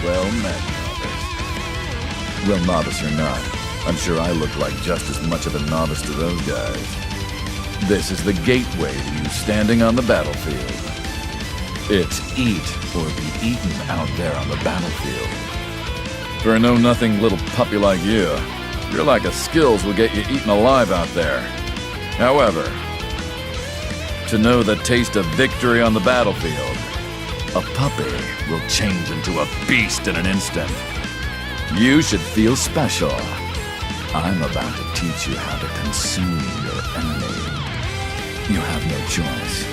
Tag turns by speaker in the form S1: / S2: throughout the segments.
S1: Well met, novice. Well, novice or not, I'm sure I look like just as much of a novice to those guys. This is the gateway to you standing on the battlefield. It's eat or be eaten out there on the battlefield. For a know-nothing little puppy like you, your lack of skills will get you eaten alive out there. However, to know the taste of victory on the battlefield, a puppy will change into a beast in an instant. You should feel special. I'm about to teach you how to consume your enemy. You have no choice.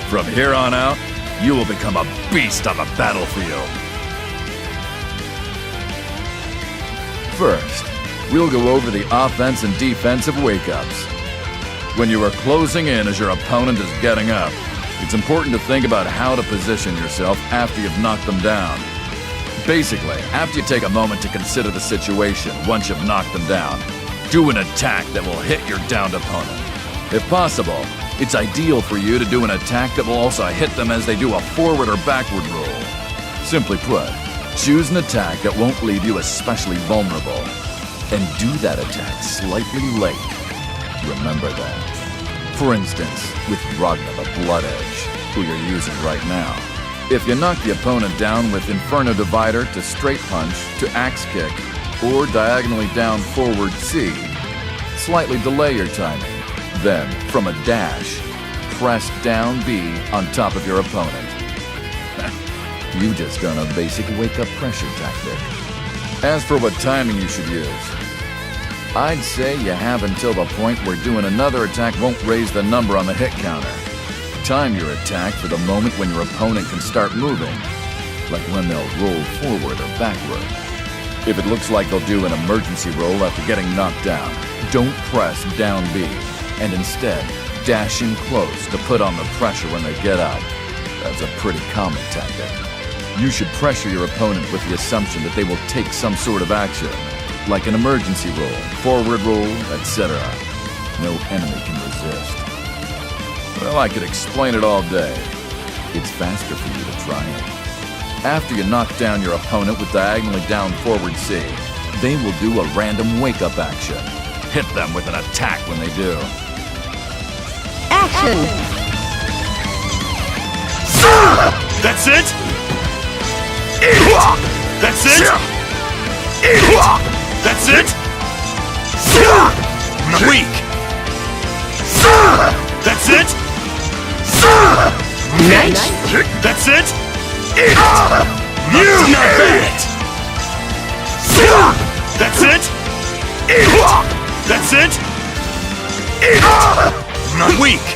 S1: From here on out, you will become a beast on the battlefield. First, we'll go over the offense and defense of Wakeups. When you are closing in as your opponent is getting up, it's important to think about how to position yourself after you've knocked them down. Basically, after you take a moment to consider the situation once you've knocked them down, do an attack that will hit your downed opponent. If possible, it's ideal for you to do an attack that will also hit them as they do a forward or backward roll. Simply put, choose an attack that won't leave you especially vulnerable, and do that attack slightly late. Remember that. For instance, with Ragna the Blood Edge, who you're using right now. If you knock the opponent down with Inferno Divider to Straight Punch to Axe Kick, or diagonally down forward C, slightly delay your timing. Then, from a dash, press down B on top of your opponent. You just done a basic wake-up pressure tactic. As for what timing you should use, I'd say you have until the point where doing another attack won't raise the number on the hit counter. Time your attack for the moment when your opponent can start moving, like when they'll roll forward or backward. If it looks like they'll do an emergency roll after getting knocked down, don't press down B, and instead dash in close to put on the pressure when they get up. That's a pretty common tactic. You should pressure your opponent with the assumption that they will take some sort of action, like an emergency roll, forward roll, etc. No enemy can resist. Well, I could explain it all day. It's faster for you to try it. After you knock down your opponent with diagonally down forward C, they will do a random wake-up action. Hit them with an attack when they do.
S2: Action!
S3: That's it? That's it? That's it? Weak! That's it?
S2: Nice!
S3: That's it? You not bad! That's it? That's it? Not weak!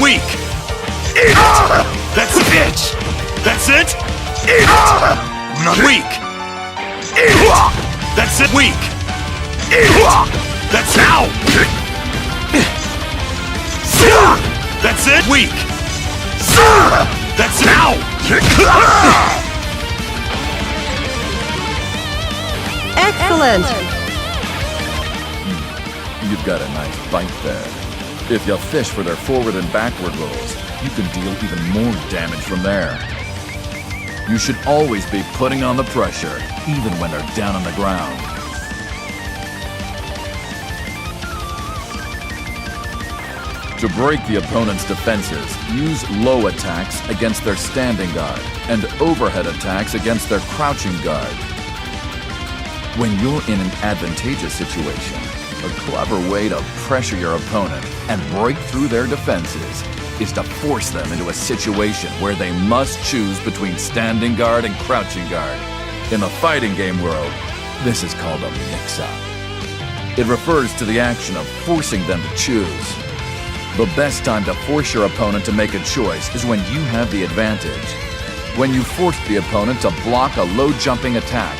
S3: Weak! That's it! That's it? Not weak! That's it! Weak! That's now! That's it! Weak! That's now!
S2: Excellent!
S1: You've got a nice bite there. If you fish for their forward and backward rolls, you can deal even more damage from there. You should always be putting on the pressure, even when they're down on the ground. To break the opponent's defenses, use low attacks against their standing guard and overhead attacks against their crouching guard. When you're in an advantageous situation, a clever way to pressure your opponent and break through their defenses is to force them into a situation where they must choose between standing guard and crouching guard. In the fighting game world, this is called a mix-up. It refers to the action of forcing them to choose. The best time to force your opponent to make a choice is when you have the advantage. When you force the opponent to block a low-jumping attack.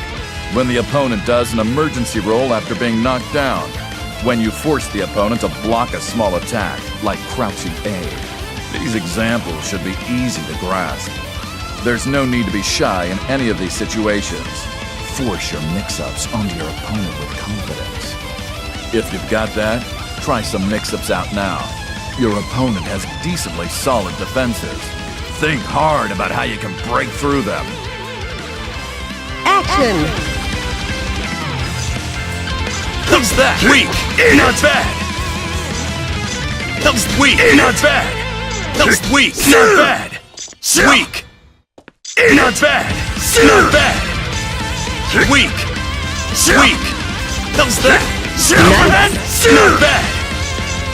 S1: When the opponent does an emergency roll after being knocked down. When you force the opponent to block a small attack, like crouching A. These examples should be easy to grasp. There's no need to be shy in any of these situations. Force your mix-ups onto your opponent with confidence. If you've got that, try some mix-ups out now. Your opponent has decently solid defenses. Think hard about how you can break through them.
S2: Action!
S3: How's that? Weak! Not bad! How's weak? Not bad! How's weak? Not bad! Weak! Not bad! Not bad! Weak! Weak! How's that? Overhead? Not bad!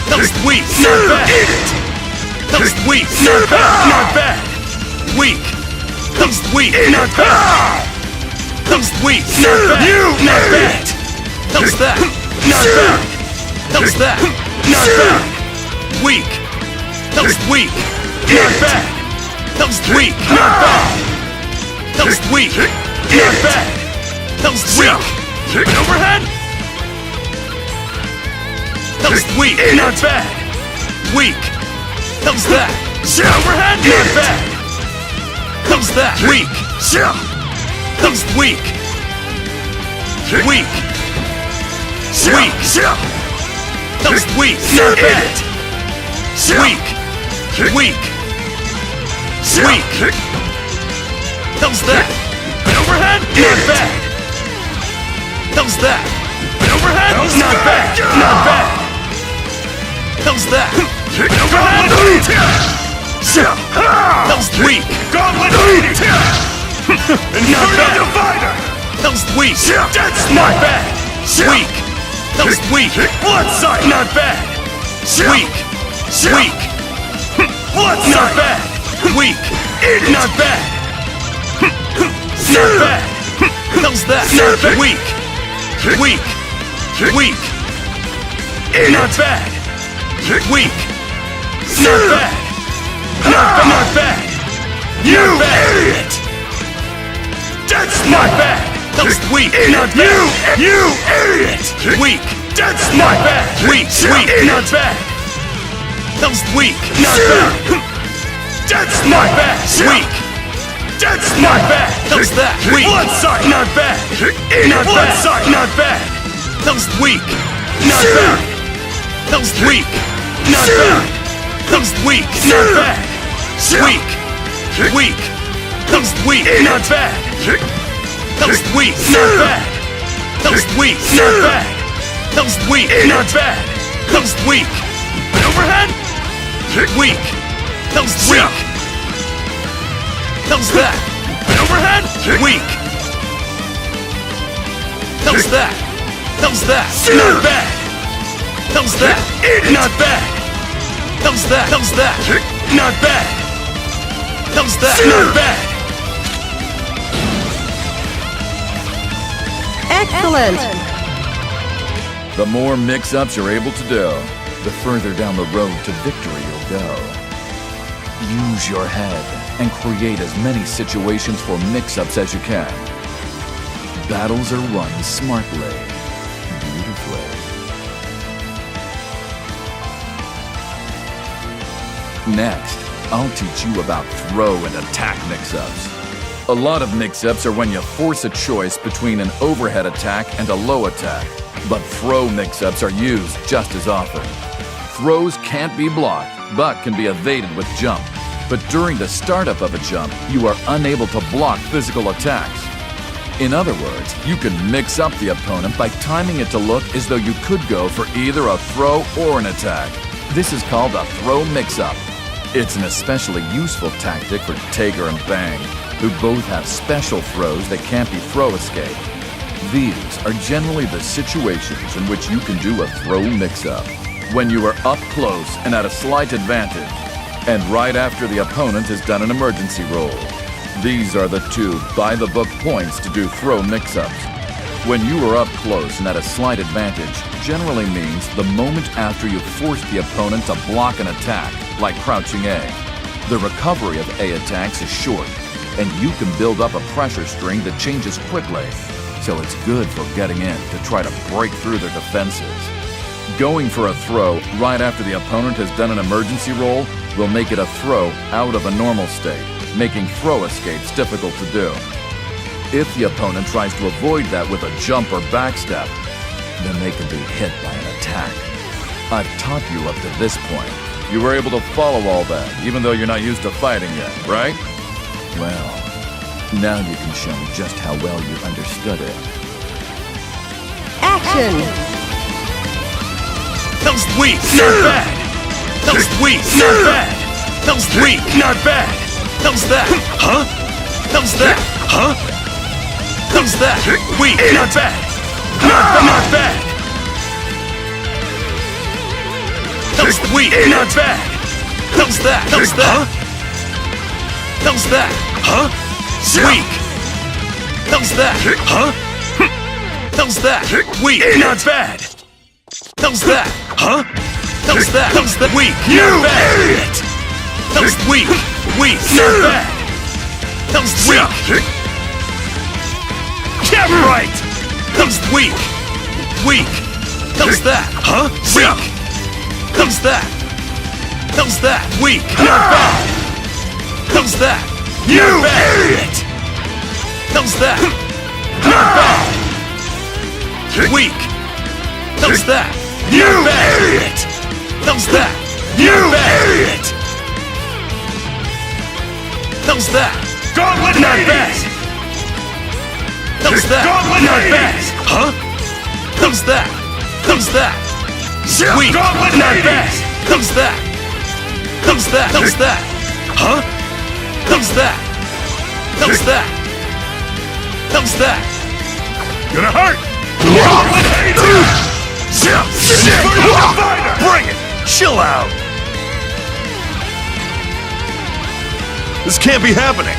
S3: How's weak? Not bad! How's weak? Not bad! Not bad! Weak! How's weak? Not bad! How's weak? Not bad! Not bad! How's that? Not bad! How's that? Not bad! Weak! How's weak? Not bad! How's weak? Not bad! How's weak? Not bad! How's weak? Overhead? How's weak? Not bad! Weak! How's that? Overhead? Not bad! How's that? Weak! How's weak? Weak! Weak! How's weak? Not bad! Weak! Weak! Weak! How's that? Overhead? Not bad! How's that? Overhead? Not bad! Not bad! How's that? Overhead? How's weak? Gauntlet! Not bad! How's weak? Not bad! Weak! How's weak? Blood sight! Not bad! Weak! Weak! Not bad! Weak! Not bad! Not bad! How's that? Not bad! Weak! Weak! Weak! Not bad! Weak! Not bad! Not bad! You idiot! That's not bad! How's weak? Not bad! You idiot! Weak! That's not bad! Weak! Weak! Not bad! How's weak? Not bad! That's not bad! Weak! That's not bad! How's that? Weak! Blood sight! Not bad! Not blood sight! Not bad! How's weak? Not bad! How's weak? Not bad! How's weak? Not bad! Weak! Weak! How's weak? Not bad! How's weak? Not bad! How's weak? Not bad! How's weak? Not bad! How's weak? Overhead? Weak! How's weak? How's that? Overhead? Weak! How's that? How's that? Not bad! How's that? Not bad! How's that? How's that? Not bad! How's that? Not bad!
S2: Excellent!
S1: The more mix-ups you're able to do, the further down the road to victory you'll go. Use your head and create as many situations for mix-ups as you can. Battles are won smartly, beautifully. Next, I'll teach you about throw and attack mix-ups. A lot of mix-ups are when you force a choice between an overhead attack and a low attack, but throw mix-ups are used just as often. Throws can't be blocked, but can be evaded with jump. But during the startup of a jump, you are unable to block physical attacks. In other words, you can mix up the opponent by timing it to look as though you could go for either a throw or an attack. This is called a throw mix-up. It's an especially useful tactic for Taker and Bang, who both have special throws that can't be throw escape. These are generally the situations in which you can do a throw mix-up. When you are up close and at a slight advantage, and right after the opponent has done an emergency roll. These are the two by-the-book points to do throw mix-ups. When you are up close and at a slight advantage generally means the moment after you've forced the opponent to block an attack, like crouching A. The recovery of A attacks is short, and you can build up a pressure string that changes quickly, so it's good for getting in to try to break through their defenses. Going for a throw right after the opponent has done an emergency roll will make it a throw out of a normal state, making throw escapes difficult to do. If the opponent tries to avoid that with a jump or backstep, then they can be hit by an attack. I've taught you up to this point You were able to follow all that, even though you're not used to fighting yet, right? Well, now you can show me just how well you understood it.
S2: Action!
S3: That was weak, not bad. That was weak, not bad. That was weak, not bad. That was that, huh? That was that, huh? That was that, weak, not bad. Not bad. That was weak, not bad. That was that, huh? That was that, huh? Weak. That was that, huh? That was that, weak, not bad. That was that, huh? That was that, weak, not bad. That was weak, not bad. That was weak. Get right. That was weak. That was that, huh? Weak. That was that. That was that, weak, not bad. That was that, not bad. That was that, not bad. Weak. That was that, not bad. That was that, not bad. That was that, not bad. That was that, not bad. Huh? That was that. Weak, not bad. That was that. That was that. Huh? That was that. That was that. That was that. Gonna hurt. Bring it. Chill out. This can't be happening.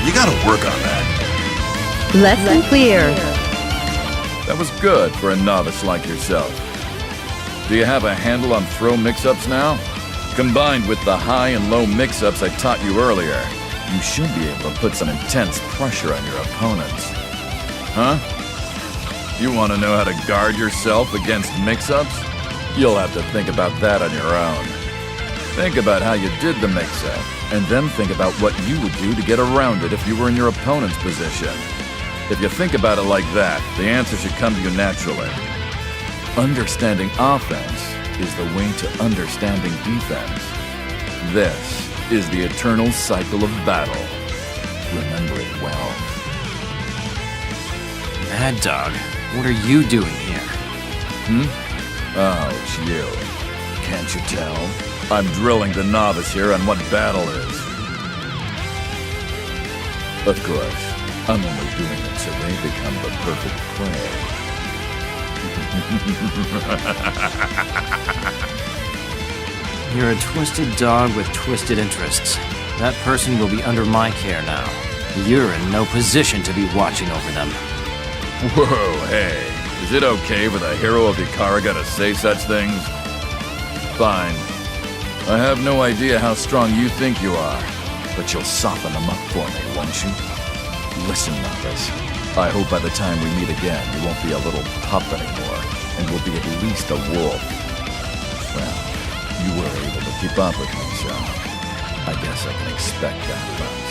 S3: You gotta work on that.
S2: Lesson clear.
S1: That was good for a novice like yourself. Do you have a handle on throw mix-ups now? Combined with the high and low mix-ups I taught you earlier, you should be able to put some intense pressure on your opponents. Huh? You want to know how to guard yourself against mix-ups? You'll have to think about that on your own. Think about how you did the mix-up, and then think about what you would do to get around it if you were in your opponent's position. If you think about it like that, the answer should come to you naturally. Understanding offense is the way to understanding defense. This is the eternal cycle of battle. Remember it well.
S4: Mad Dog, what are you doing here?
S1: Oh, it's you. Can't you tell? I'm drilling the novice here on what battle is. Of course, I'm only doing it so they become the perfect prey.
S4: You're a twisted dog with twisted interests. That person will be under my care now. You're in no position to be watching over them.
S1: Whoa, hey. Is it okay for the hero of Ikaraga to say such things? Fine. I have no idea how strong you think you are, but you'll soften them up for me, won't you? Listen, novice. I hope by the time we meet again, you won't be a little pup anymore, and will be at least a wolf. Well, you were able to keep up with me, so I guess I can expect that much.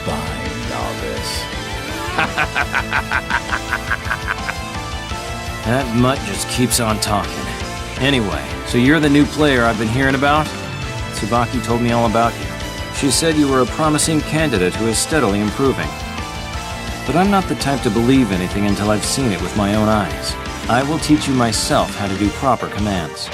S1: Bye, novice.
S4: That mutt just keeps on talking. Anyway, so you're the new player I've been hearing about? Tsubaki told me all about you. She said you were a promising candidate who is steadily improving. But I'm not the type to believe anything until I've seen it with my own eyes. I will teach you myself how to do proper commands.